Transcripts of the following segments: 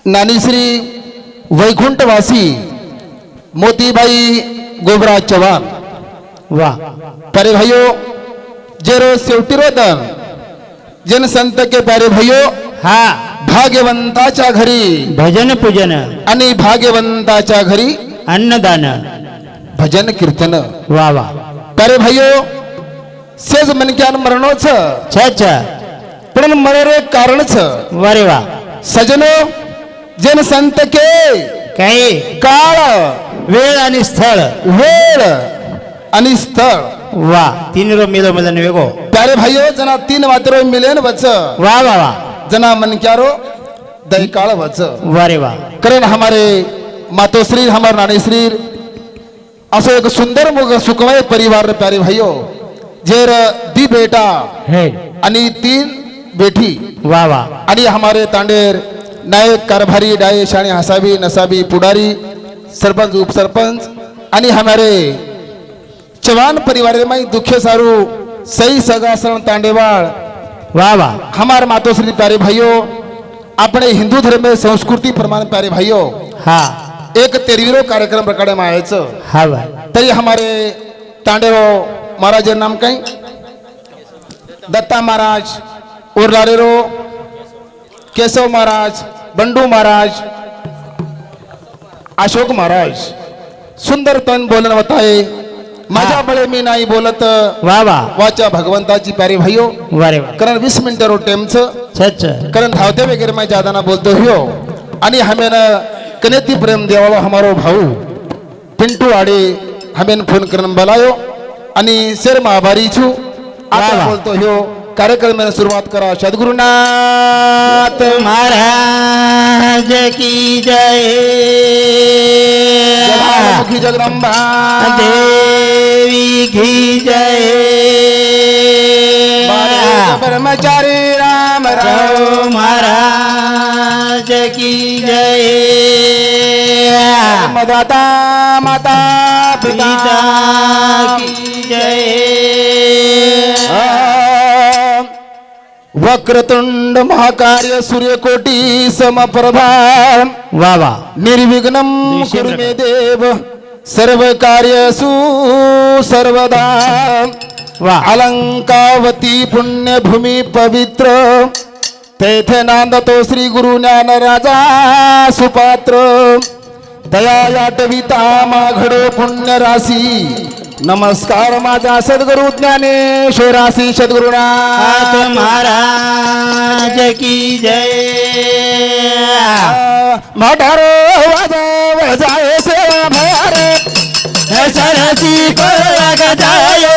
नानीश्री वैकुंठवासी मोतीबाई गोबराज चव्हाण वा प्यारे भाइयों जेरो शेवटीरोदन जनसंत के प्यारे भाइयों हा भाग्यवंताच्या घरी भजन पूजन आणि भाग्यवंताच्या घरी अन्नदान भजन कीर्तन वा वा प्यारे भाइयों सेज मनक्यान मरणोच छ पण मरे कारणच वारे वा सजनो जनसंत के काही काळ वेळ आणि स्थळ वेळ आणि स्थळ वा तीन रो मिलो मदन वेगो प्यारे भाइयों जना तीन वातरो मिलेन वच वा वा वा जना मनक्यारो दय काळ वच वारे वा कारण हमारे मातोश्री हमारे नानीश्री असो एक सुंदर मुग सुखमय परिवार रे प्यारे भाइयों जेर दी बेटा हे आणि तीन बेटी वा वा आणि हमारे तांडेर नायक कारभारी डायश आणि हसाबी नसाबी पुडारी सरपंच उपसरपंच आणि हमारे चव्हाण परिवार में दुखे सारू सही सगासन तांडेवाड़ वा वा हमारे मातोश्री प्यारे भाइयों अपने हिंदू धर्म में संस्कृती प्रमाण प्यारे भाइयों हा एक तेरवीरो कार्यक्रम प्रकारे मायाचं हा वा तरी हमारे तांडेव महाराज नाम काही दत्ता महाराज उर्लारेरो केशव महाराज बंडू महाराज अशोक महाराज सुंदर तन बोलन बताए माझ्या बळे मी नाही बोलत वा वा वाचा भगवंताची प्यारे भाइयों वारे वा कारण 20 मिनिटं रो टेमचं छ कारण धावते वगैरे मैं ज्यादा ना बोलतो हो आणि हमें न कनेती प्रेम देवालो हमारो भाऊ पिंटू आडे हमें फोन करन बोलायो आणि शेर आभारी छु आता वाह. बोलतो हो कार्यक्रम में सुरुवात करा सद्गुरुनाथ महाराज की जय जगन्नाथमुखी जगदंबा देवी की जय ब्रह्मचारी राम राम महाराज की जय मदाता माता पिता पिता की जय वक्रतुंड महाकार्य सूर्यकोटी समप्रभा वा वा निर्विघ्नं कुरु मे देव सर्व कार्यसु सर्वदा वा अलंकावती पुण्यभूमी पवित्र तेथे नांदतो श्री गुरु ज्ञान राजा सुपात्र दया याटविता माघडो पुण्य राशी नमस्कार माझा सद्गुरु ज्ञानेश्वरासी सद्गुरुनाथ महाराज की जय म्हातारो वाजा वजाए सेवा भयारे सरसी को लग जायो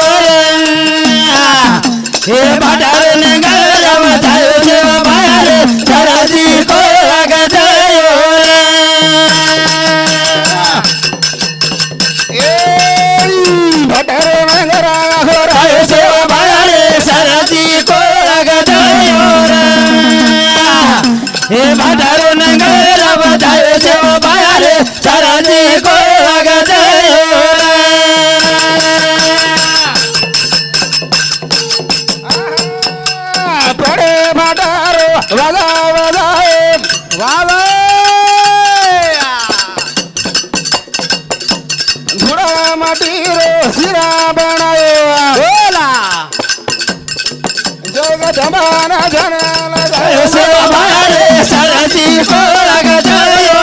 हे भटार नगर बजायो सेवा भयारे सरसी को लग जायो भटारो नगरा बजायो सेवा भयारे सरसी को लग जायो हे भटार नगर बजायो सेवा भयारे सरसी को लग जायो पडे भटारो वाजा वजाए वावा धुरा माटीरो सिरा बनायो बोला जोग जमाना जनाला जायो सेवा भयारे सरसी को लग जायो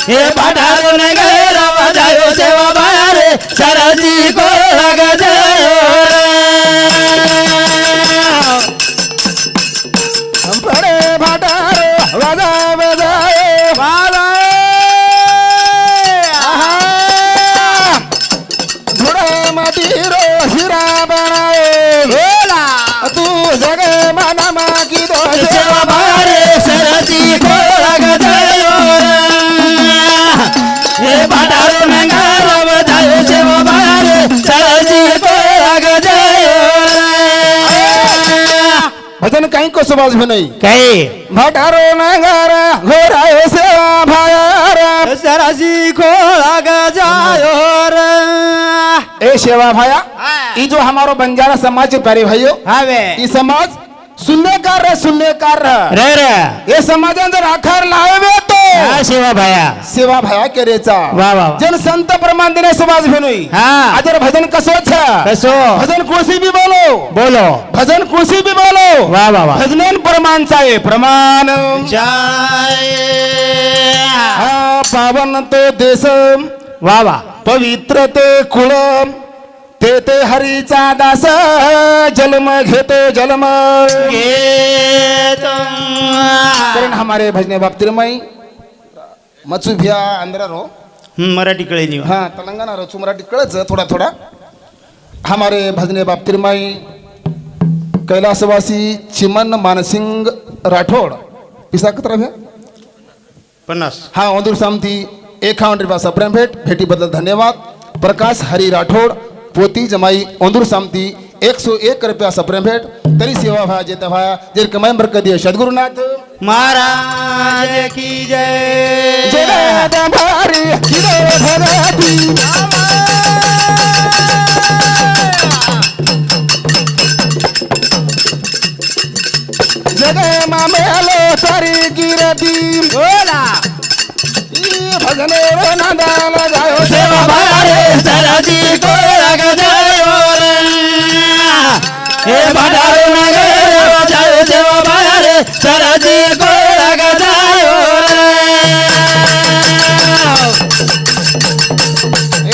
हे भटार नगर बजायो सेवा भयारे सरसी को लग जायो पडे भटारो वाजा वजाए वावा धुरा माटीरो सिरा बनायो बोला तू जग मना मागी दो सेवा भयारे सरसी को लग जायो हे भटार नगर बजायो सेवा भयारे सरसी को लग जायो भजन काही को समाज में नहीं काही भटारो नगर घोराए सेवा भाया सरसी को लग जायो ए सेवा भाया ई जो हमारो बंजारा समाज के प्यारे भाइयों हवे ई समाज शून्यकार शून्यकार रे रे हे समाजान जर आखार लावे तो हा शिवा भाया सेवा भया केरेचा वा वा वा. जन संत प्रमाण देने सुभाष भेनोई हा आदर भजन कसो छ कसो भजन कुर्सी भी बोलो बोलो भजन कुर्सी भी बोलो वा वा वा. भजनन प्रमाणचा आहे प्रमाण जय हा पावन तो देश वा वा पवित्र ते कुळ ते हरीचा दास जन्म घेतो जन्म कारण हमारे भजने बाबतीत मई मचू भिया अंदर रो मराठी कळे नाही हाँ तेलंगाना रो मराठी कळच थोड़ा थोड़ा हमारे भजने बाबतीत मई कैलासवासी चिमन मानसिंग राठौड़ पिसा कतरा भ्या 50 हाँ ओंदूर सामती 51 रुपया प्रेम भेटी बदल धन्यवाद प्रकाश हरी राठौड़ पोती जमाई ओंदूर सामती 101 रुपया प्रेम भेट तरी सेवा भा जेता भा जेर कमाई बरकत दिए सद्गुरुनाथ महाराज की जय जय भारी जय भगवती जगह मामेलो सारी गिरती बोला भजने नादाला जायो सेवा भारे सरजी को लग जायो रे हे भटारो नगर जायो सेवा भारे सरजी को लग जायो रे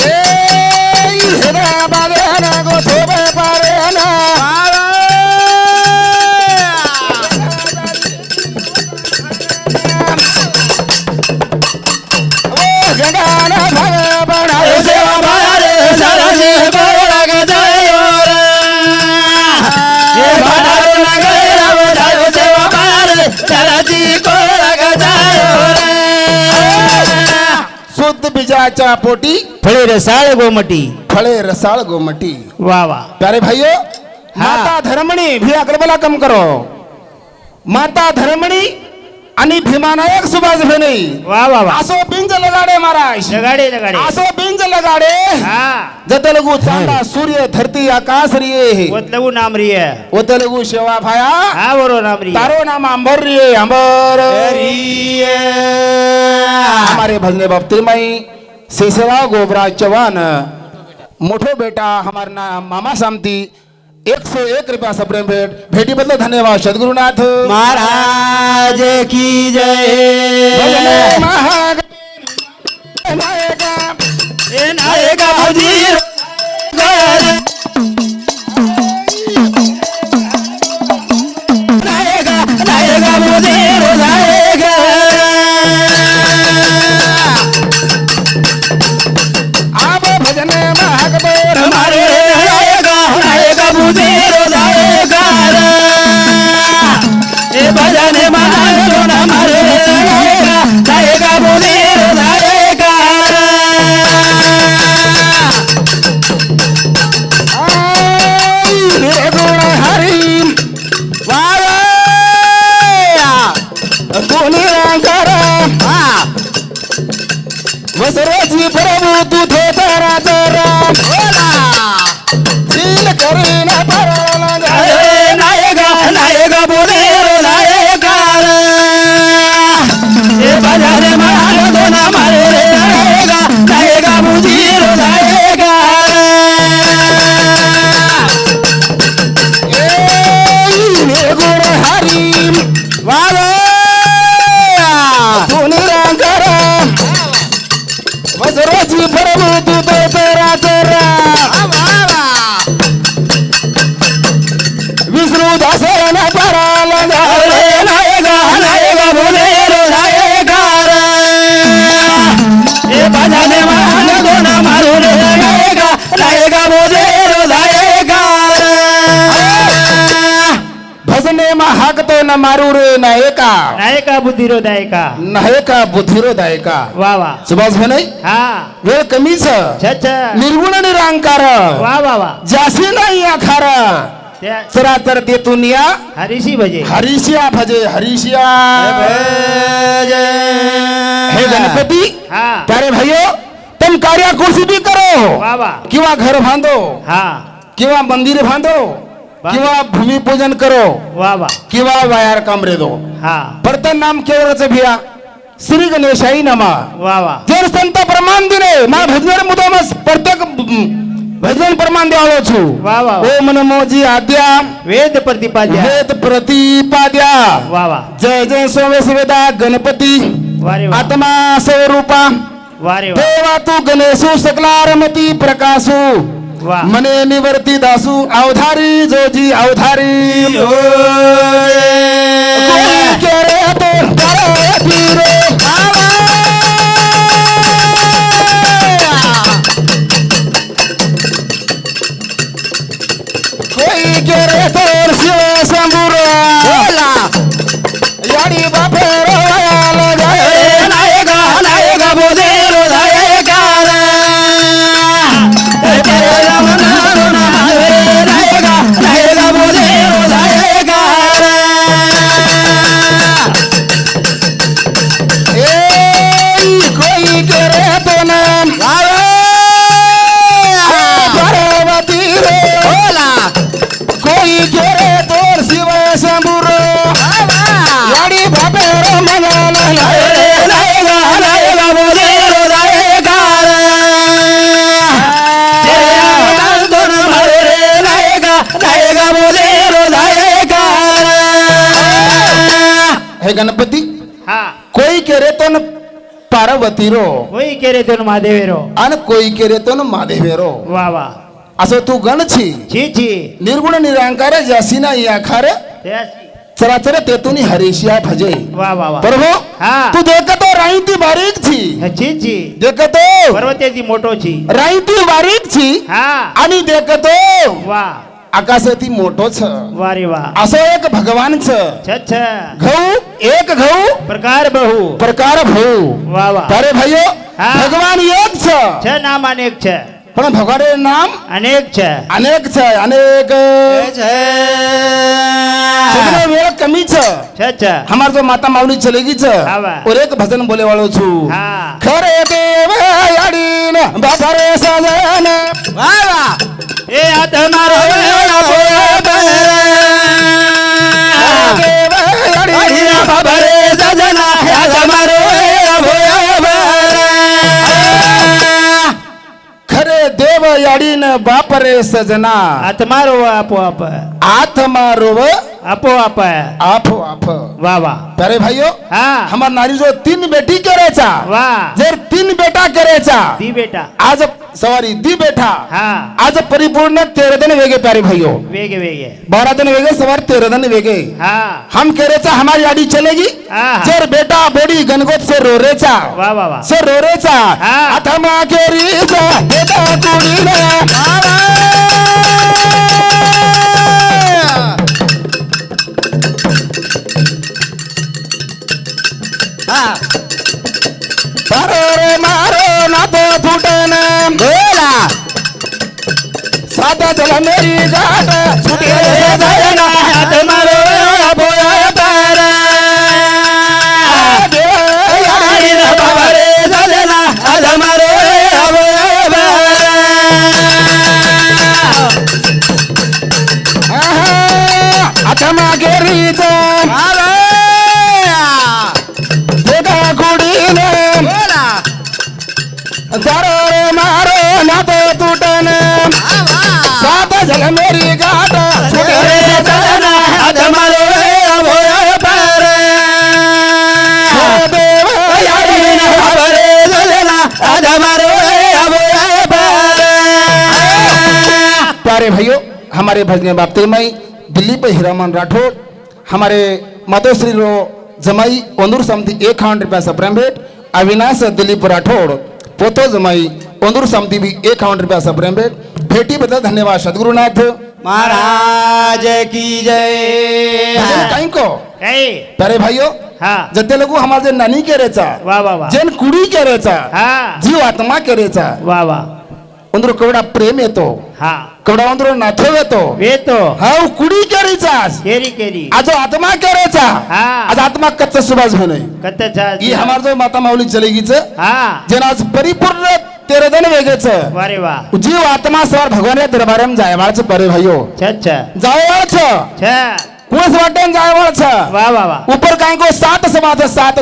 ए हेरा बाले ना गो थोबे पारे ना जगाना भगवान सेवा भारे सरजी को लग जायो रे हे भटारो नगर जायो सेवा भारे सरजी को लग जायो रे शुद्ध बीजाच्या पोटी फळे रसाळ गोमटी फळे रसाळ गोमटी वा वा प्यारे भाइयों माता धर्मणी भी अगलबला कम करो माता धर्मणी आणि भीमानायक सुभाष भेनई वा वा वा आसो बिंज लगाडे महाराज लगाडे लगाडे आसो बिंज लगाडे हा जतलगु चांदा सूर्य धरती आकाश रिये वतलगू नाम रिय ओतलगु सेवा भाया हा बरो नाम रिय तारो नाम अंबर रिये अंबर रिय हमारे भजने बाबतीत मई सेसेवा गोबरा चव्हाण मोठो बेटा हमार नाम मामा सामती 101 रुपया सप्रेम भेट भेटी बदल धन्यवाद सद्गुरुनाथ महाराज की भजने जय महाग नायका ए नायका मुजीर नायका नायका मुजीर नायका आप भजने महाग बोर हमारे नायका नायका मुजीर नायका ए भजन मानो ना मारे नायका नायका मुजीर नायका गुण हरी वावा गुणीकर वसराची प्रभू तू धोतरा तरा झील करीन पराला नायका नायका बोलेरो नायका ए बजारे मारो तो ना मारे नायका नायका मुजीरो नायका गुण हरी वावा गुणीकर वसराची प्रभू तू धोतरा तरा विष्णु दासन पराला नायका नायका बोलेरो नायका ए बजारे मारो तो ना मारे नायका नायका बोलेरो नायका भजने महाग तो न मारू रे नायका नायका बुद्धिरो नायका नायका बुद्धिरो दायका वा वा सुभाष भाई हा वेळ कमीच छछ निर्गुण निरांकार वा वा वा जासी नाही आखार त्या चरा तर तेतून या हरीशी भजे हरीशिया भजे हरीशिया हे गणपति हा प्यारे भाइयों तुम कार्य कुर्सी भी करो वा वा किंवा घर बांधो हा किंवा मंदिर बांधो किंवा भूमिपूजन करो वा वा किंवा वायर कामरे दो हा प्रथम नाम केवळच भिया श्री गणेशाई नमा वा वा जर संत प्रमाण दिने मा भजन मुदमस प्रत्येक भजन प्रमाण द्यावं छु वा वा ओम नमो जी आद्या वेद प्रतिपाद्या वेद प्रतिपाद्या वा वा जय जय सोमेश्वेदा गणपती वारे वा आत्मा स्वरूपा वारे वा देवा तू गणेशू सकलारमती प्रकाशू वा मने निवर्ती दासू अवधारी जोजी अवधारी कोई केरे तो करे पीरे कोई केरे तो शिव शंभुरा याडी बापेरो नायका बोधेरो नायकार नायका बोधेरो नायकार कोई केरे तो नाम पार्वती रे कोई केरे तो शिव शंभुरा याडी बापेरो मंगल नायका बोधेरो नायकार नायका बोधेरो नायकार हे गणपती हा कोई केरेतोन पार्वती रो होई केरे तो महादेवेरो आणि कोई केरेतोन महादेवेरो वा वा असं तू गण छी छी छी निर्गुण निरांकार जासीना याखार त्याशी चराचर तेतुनी हरीशिया भजे वा वा वा प्रभु हा तू देखतो राईती बारीक छी छी छी देखतो पर्वतेची मोठो छी राईती बारीक छी हा आणि देखतो वा आकाशाती मोठो छ वा रे वा असं एक भगवान छ छ घऊ एक घऊ प्रकार बहु प्रकार भाऊ वा वा अरे भाइयो हा. भगवान एक छ छ नाम अनेक छ पण भगवान नाम अनेक छ अनेक छ अनेक सगळे वेळ कमी छ छ हमार जो माता माऊली चलेगी छ हा बा. और एक भजन बोले वालो छु हा खरे देव याडीन बाबा रे सजन वा वा ए हात मारो देव याडीन बाबा रे सजना हात मारो खरे देव याडीन बाप रे सजना हात मारो आपोआप आथ मारो आपोआप आप आप वा वा प्यारे भाइयों हा हमार नारी जो 3 बेटी करायचा वा जर 3 बेटा करायचा दी बेटा आज सवारी दी बेटा हा आज परिपूर्ण 13 दिन वेगे प्यारे भाइयों वेगे वेगे 12 दिन वेगे सवार 13 दिन वेगे हा हम करेचा हमारी गाड़ी चलेगी हा जर बेटा बोडी गणगोत से रोरेचा वा वा वा से रोरेचा हा. अथमा केरीचा बेटा कुडीला मारो रे मारो ना तो फुटन बोला सादा चला मेरी गाट छुटी रे सजना हात मारो आपोआप बाबा रे सजना हात मारो अथमा केरीचा बेटा कुडीने जारो रे मारो ना तो तुटन सात जल मेरी गाट छुटे रे सजना हात मारो देव याडीन बाबा रे सजना हात मारो प्यारे भाइयों हमारे भजने बाप्ते में दिल्ली पे हीरामन राठौड़ हमारे मातोश्री रो जमाई ओंदूर समिति 1,000 रुपया सप्रेम भेट अविनाश दिलीप राठौड़ पोतो जमाई ओंदूर समिति भी 1,000 रुपया सप्रेम भेट भेटी बदल धन्यवाद सदगुरुनाथ महाराज की जय कहीं को काय प्यारे भाइयों हा जते लोग हमारे नानी के रेचा वा वा वा जेन कुड़ी के रेचा हा जीव आत्मा के रेचा वा वा अंदर केवढा प्रेम येतो हा केवढा अंदर नाथव येतो वेतो हा कुडी केरीचास केरी केरी आज आत्मा करायचा हा. आज आत्मा कच्चा सुभाष म्हणे कत्तचा ही हमार जो माता माऊली चलेगीच हा जेन आज परिपूर्ण तेरदन वेगेच वारे वा जीव आत्मा सवार भगवान दरबारम जायवाळच परे भाइयो अच्छा जायवाळच अच्छा कोस वाटेन जायवाळच वा वा वा ऊपर काय को सात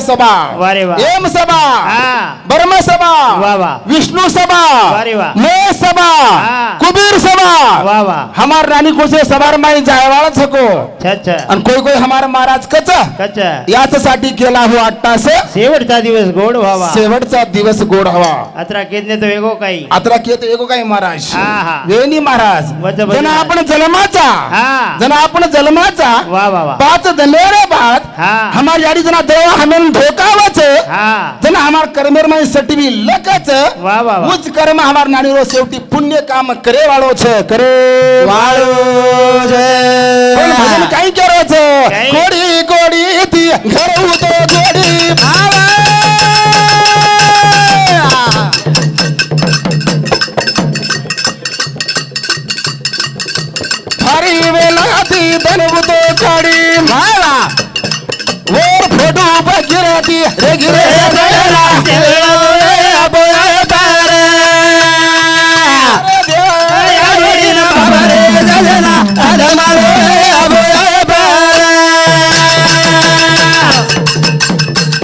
सभा वारे वा एम सभा हा ब्रह्म सभा वा वा विष्णु सभा वारे वा मैं सभा हाँ। कुबीर सभा वा वा हमार रानी को से सवार माई जायवाळच को अच्छा अच्छा आणि कोई कोई हमार महाराज कच कच्चा याच्यासाठी केला हो 8 तास शेवटचा दिवस गोड व्हावा शेवटचा दिवस गोड हवा अत्रा केदने तो वेगो काही आत्रा केत एको काय महाराज हा, हा. वेणी महाराज वच- जण आपण जन्माचा हा जण आपण जन्माचा वा वा वा 5 दलेरे बात हा हमार याडी जना देवा हमें धोकावच हा जण हमार कर्मेर में सटवी लकच वा वा वा उच कर्म हमार नानी रो सेवटी पुण्य काम करे वाळो छ करे वाळो छे. पण भजन काय करो छ काय? कोडी कोडी ती घर उतो कोडी हरी वेला ती बनवतो काडी माला वर फोटो बगिरती रे गिरे गला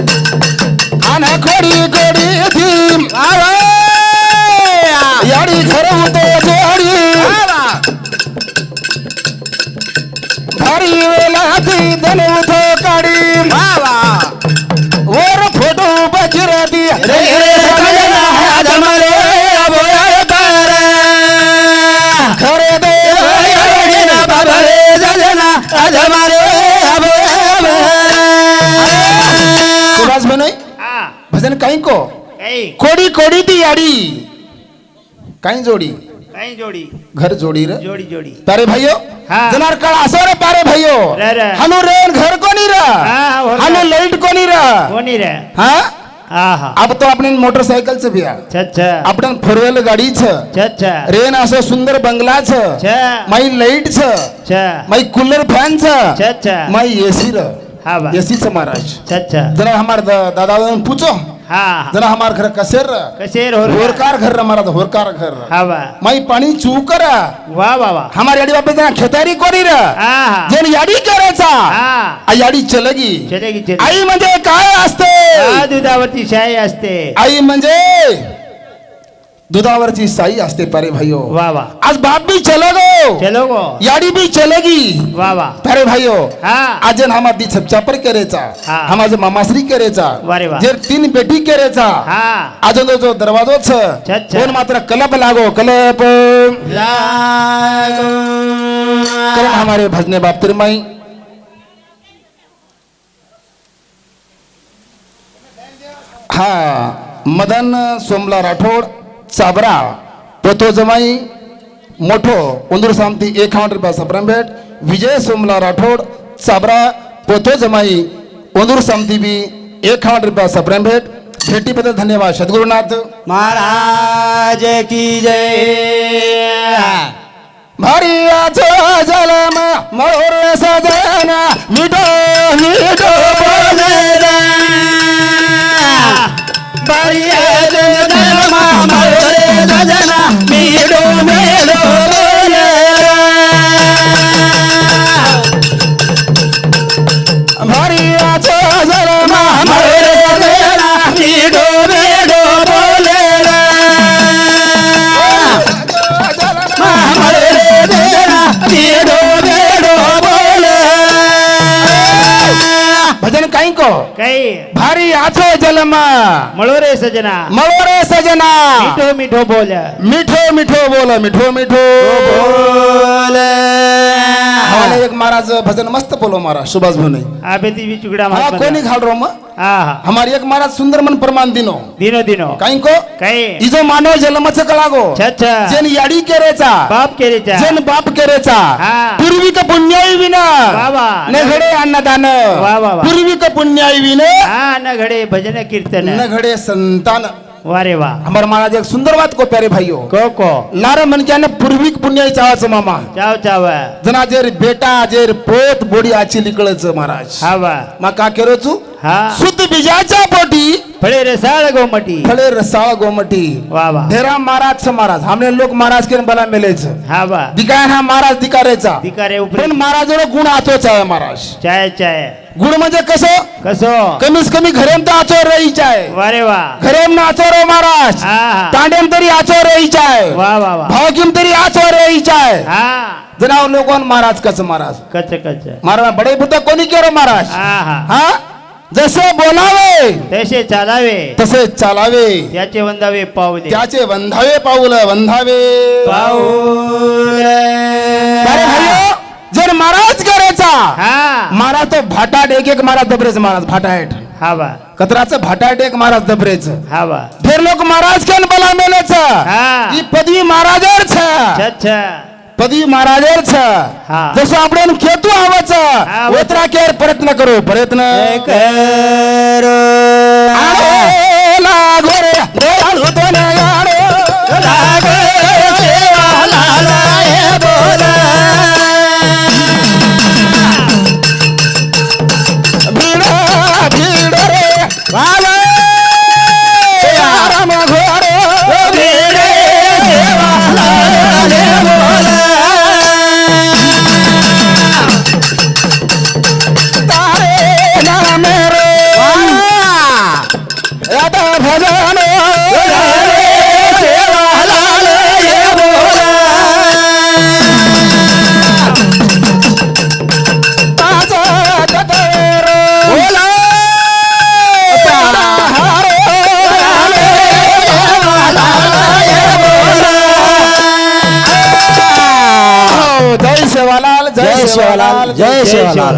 आना कोडी कोडी थी याडी घर होतो जोडी भारी वेला ती बनवतो काडी माला वर फोटो बगिरती रे गिरे गला खरे दे सुभाष बनोय हा भजन काही को काही कोडी कोडी ती याडी काही जोडी काही जोडी घर जोडी रे जोडी जोडी तारे भाइयो हाँ। जनार काळ असो रे पारे भाइयो रे रे. हनु रेन घर कोनी रे हाँ, हो रे. हनु लाइट कोनी रे कोणी रे हाँ हा हा अब तो अपने मोटरसाइकिल से भी अच्छा अच्छा आपण फोर व्हीलर गाडी छ अच्छा अच्छा रेन असो सुंदर बंगला छ अच्छा माई लाइट छ अच्छा माई कूलर फॅन छ अच्छा अच्छा माई एसी र हा बा एसी छ महाराज अच्छा अच्छा जरा हमार दादा पूछो हा हा जरा हमार घर कसेर र कसेर हो होरकार घर र हमारा होरकार घर र हा बा माई पाणी चूकर वा वा वा हमार याडी बापे जना खेतारी कोरी र हा हा जेन याडी करायचा हा आ याडी चलगी चलेगी चलेगी आई म्हणजे काय असते हा दुधावरती शाई असते आई म्हणजे दुधावरची साई असते पारे भाइयो वा वा आज बाप भी चलेगो चलो गो याडी भी चलेगी वा वा पारे भाइयो हा आज हमार दी छपचापर करेचा हा. हमार मामाश्री करेचा वारे वा जे 3 बेटी करेचा हा आज जो दरवाजो छ अच्छा. कोण मात्र कलप लागो कलप लागो कारण हमारे भजने बाप तिरमाई हा मदन सोमला राठोड चाबरा पोतो जमाई मोठो उंदूर सामती 51 रुपया सप्राम भेट विजय सोमला राठोड चाबरा पोतो जमाई उंदूर सामती भी 51 रुपया सप्राम भेट भेटी बद्दल धन्यवाद सद्गुरुनाथ महाराज की जय भारी आजो जलम मोर सजना मिठो मिठो बोलेरा परियाज जनमा मोरे सजना मीडो मेडो बोलेरा भारी आजो जलम मोरे सजना मीडो मेडो बोलेरा मोरे सजना मीडो मेडो बोलेरा भजन काही को काही भारी आछो जलम મળો રે સજના मळोरे सजना મીઠો મીઠો બોલ मिठो मिठो बोल मिठो मिठो બોલે हमारे एक महाराज भजन मस्त बोलो महाराज सुभाष भाई આ બેતી બી ચુગડા हा માં कोणी घाल रो मग હા હા हमारी एक महाराज सुंदर मन प्रमाण दिनो दिनो दिनो काही को काही इजो मानव जन्मच कलागो अच्छा जेन याडी केरेचा बाप केरेचा जेन बाप केरेचा हा. पूर्वी का पुण्याई विना वा वा. न घडे अन्नदान वा वा वा. पूर्वी का पुण्याई विना हा न घडे भजन कीर्तन न घडे संतान वारे वा हमारे महाराज एक सुंदर बात को प्यारे भाइयों को लार मन क्या पूर्विक पुण्य चावाच मामा चाव चाव जना जेर बेटा जेर पोत बोडी आची लिकळच महाराज हा वा मा का केरोचू हा शुद्ध बीजाच्या पोटी फळे रसाळ गोमटी फळे रसाळ गोमटी वा वा धेरा महाराज महाराज हमने लोक महाराज के बला मेलेच हा वा दिकाय हा महाराज दिकारेचा दिकारे उपरे पण महाराजोड गुण आचोच आहे महाराज चाय चाय गुण म्हणजे कसं कसो कमीच कमी घरेम तर आचोर रहीच आहे वारे वा घरेम ना आचोर हो महाराज हा हा तांडेम तरी आचोर रहीच आहे वा वा वा भावकीम तरी आचोर रहीच आहे हा जनाव लोकोन महाराज कसं महाराज कच कच महाराज बडे भूत कोणी केरो महाराज हा हा हा जसे बोलावे तसे चालावे तसे चालावे त्याचे वंदावे पावले त्याचे वंधावे पाऊल वंधावे पाऊल अरे भाइयों, जर महाराज करायचा हा महाराज तो भाटाट एक एक महाराज दबरेच महाराज भाटाट हा वा कचराचं भाटाट एक महाराज दबरेच हा वा फेर लोक महाराज केन बला मेलेच हा ही पदवी महाराजर अच्छा पदवी महाराजर हा. जसं आपण खेतू आवाच हा, ओतरा केर प्रयत्न करू प्रयत्न करो आलो लागो रे देवाळू तो ने गाडो लागो सेवा लालाय बोला भिडो भिडो रे वाला आराम घोडो भिडे सेवा लालाय बोला तारे नाम रे यादा भजन सेवा लालाय बोला ताजा जतर बोला जय सेवालाल जय सेवालाल जय सेवालाल